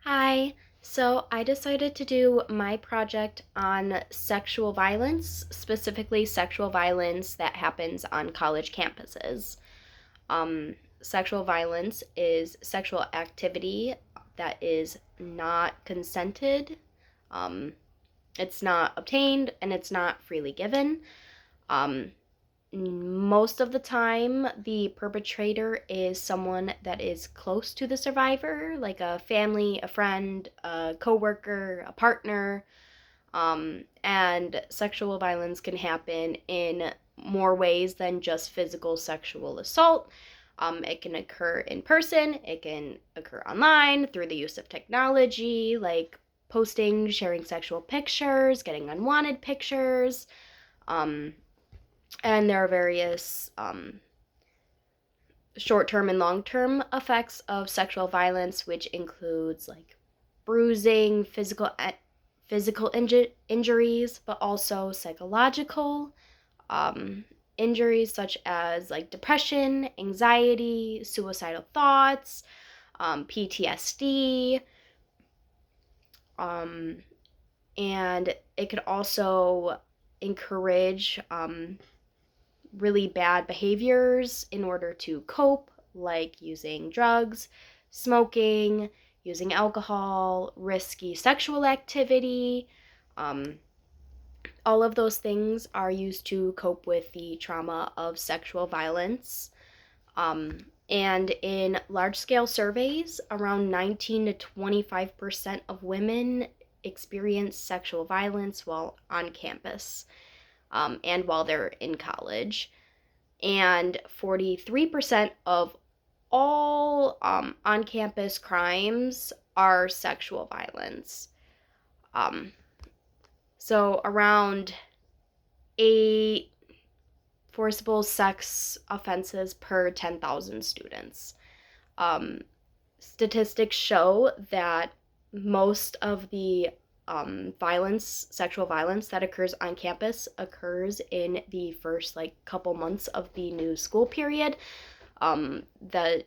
Hi. So I decided to do my project on sexual violence, specifically sexual violence that happens on college campuses. Sexual violence is sexual activity that is not consented, um, it's not obtained, and it's not freely given. Um, Most of the time, the perpetrator is someone that is close to the survivor, like a family, a friend, a coworker, a partner. And sexual violence can happen in more ways than just physical sexual assault. It can occur in person, it can occur online through the use of technology, like posting, sharing sexual pictures, getting unwanted pictures. Um, and there are various short-term and long-term effects of sexual violence, which includes like bruising, injuries, but also psychological um, injuries such as like depression, anxiety, suicidal thoughts, PTSD, um, and it could also encourage really bad behaviors in order to cope, like using drugs, smoking, using alcohol, risky sexual activity. Um, all of those things are used to cope with the trauma of sexual violence. And in large scale surveys, around 19 to 25% of women experience sexual violence while on campus and while they're in college. And 43% of all on campus crimes are sexual violence. Um, so, around 8 forcible sex offenses per 10,000 students. Um, Statistics show that most of the sexual violence that occurs on campus occurs in the first like couple months of the new school period. The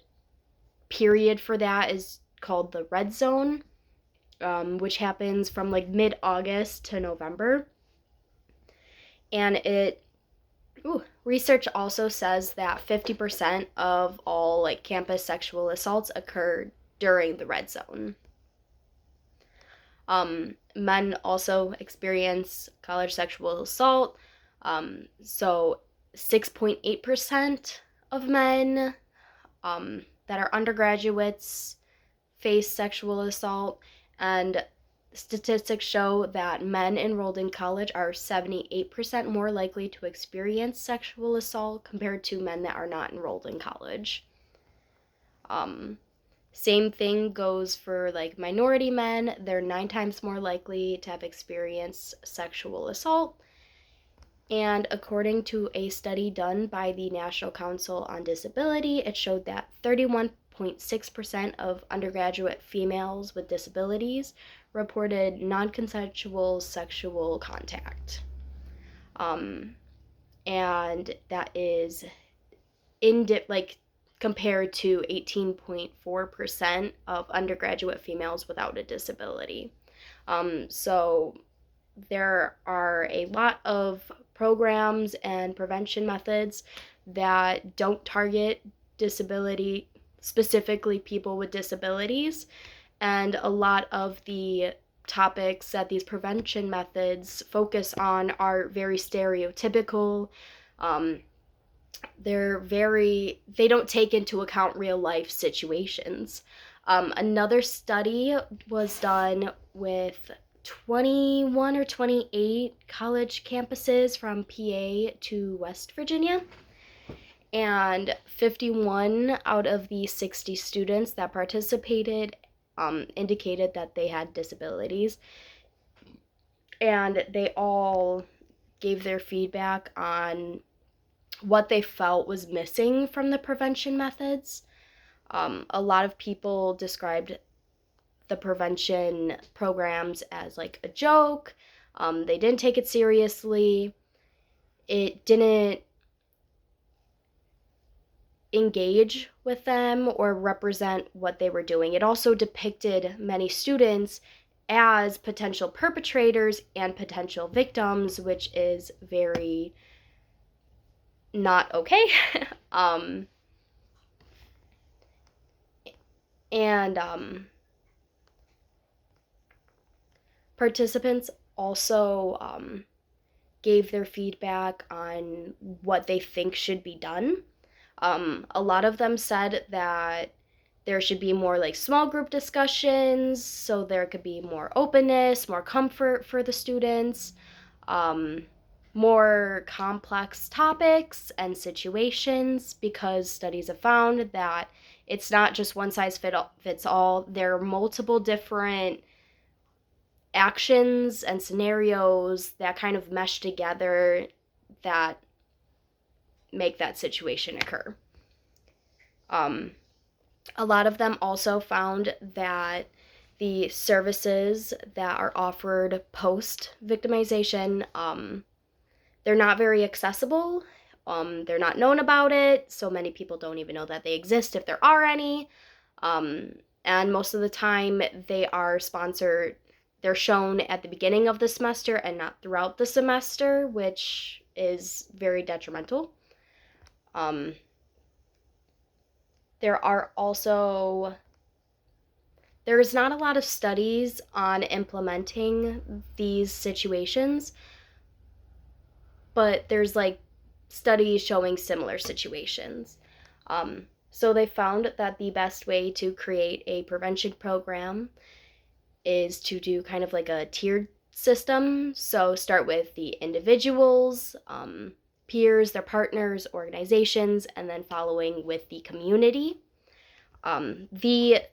period for that is called the red zone, which happens from like mid-August to November. And research also says that 50% of all like campus sexual assaults occur during the red zone. Men also experience college sexual assault. So 6.8% of men that are undergraduates face sexual assault, and statistics show that men enrolled in college are 78% more likely to experience sexual assault compared to men that are not enrolled in college. Um, Same thing goes for like minority men. They're 9 times more likely to have experienced sexual assault. And according to a study done by the National Council on Disability, it showed that 31.6% of undergraduate females with disabilities reported non consensual sexual contact. Um, and that is like compared to 18.4% of undergraduate females without a disability. So there are a lot of programs and prevention methods that don't target disability, specifically people with disabilities, and a lot of the topics that these prevention methods focus on are very stereotypical. Um, they don't take into account real life situations. Another study was done with 21 or 28 college campuses from PA to West Virginia. And 51 out of the 60 students that participated indicated that they had disabilities. And they all gave their feedback on what they felt was missing from the prevention methods. A lot of people described the prevention programs as like a joke. They didn't take it seriously. It didn't engage with them or represent what they were doing. It also depicted many students as potential perpetrators and potential victims, which is very not okay. um, and Participants also gave their feedback on what they think should be done. A lot of them said that there should be more like small group discussions so there could be more openness, more comfort for the students, um, more complex topics and situations, because studies have found that it's not just one size fits all. There are multiple different actions and scenarios that kind of mesh together that make that situation occur. A lot of them also found that the services that are offered post victimization, they're not very accessible. They're not known about it, so many people don't even know that they exist if there are any. And most of the time, they are sponsored. They're shown at the beginning of the semester and not throughout the semester, which is very detrimental. There are also, there's not a lot of studies on implementing these situations, but there's like studies showing similar situations. So they found that the best way to create a prevention program is to do kind of like a tiered system. So start with the individuals, peers, their partners, organizations, and then following with the community. The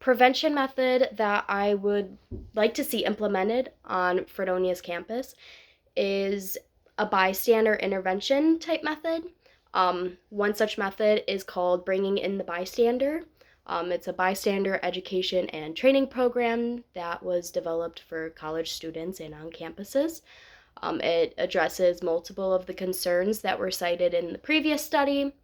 prevention method that I would like to see implemented on Fredonia's campus is a bystander intervention type method. One such method is called Bringing in the Bystander. It's a bystander education and training program that was developed for college students and on campuses. It addresses multiple of the concerns that were cited in the previous study,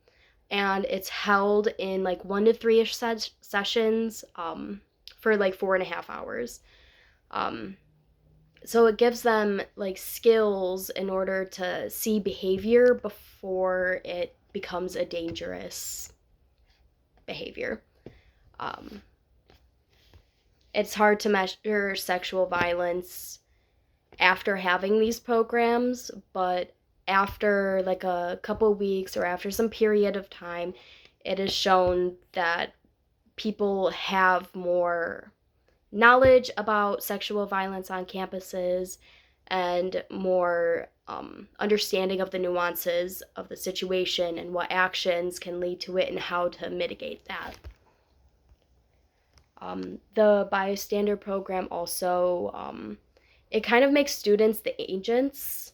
and it's held in like 1 to 3-ish sessions for like 4.5 hours. So it gives them like skills in order to see behavior before it becomes a dangerous behavior. It's hard to measure sexual violence after having these programs, but after like a couple weeks or after some period of time, it is shown that people have more knowledge about sexual violence on campuses and more understanding of the nuances of the situation and what actions can lead to it and how to mitigate that. The bystander program also, it kind of makes students the agents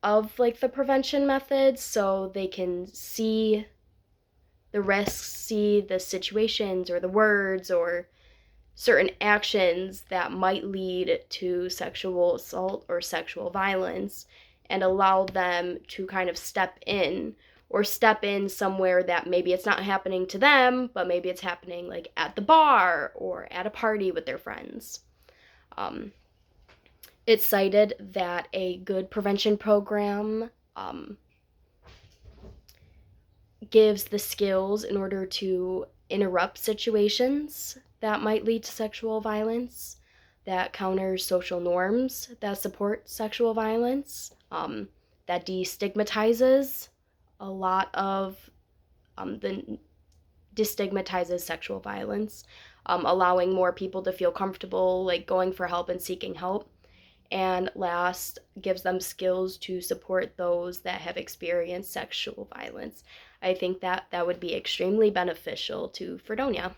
of like the prevention methods, so they can see the risks, see the situations or the words or certain actions that might lead to sexual assault or sexual violence, and allow them to kind of step in somewhere that maybe it's not happening to them, but maybe it's happening like at the bar or at a party with their friends. It's cited that a good prevention program gives the skills in order to interrupt situations that might lead to sexual violence, that counters social norms that support sexual violence, that destigmatizes a lot of destigmatizes sexual violence, allowing more people to feel comfortable like going for help and seeking help. And last, gives them skills to support those that have experienced sexual violence. I think that would be extremely beneficial to Fredonia.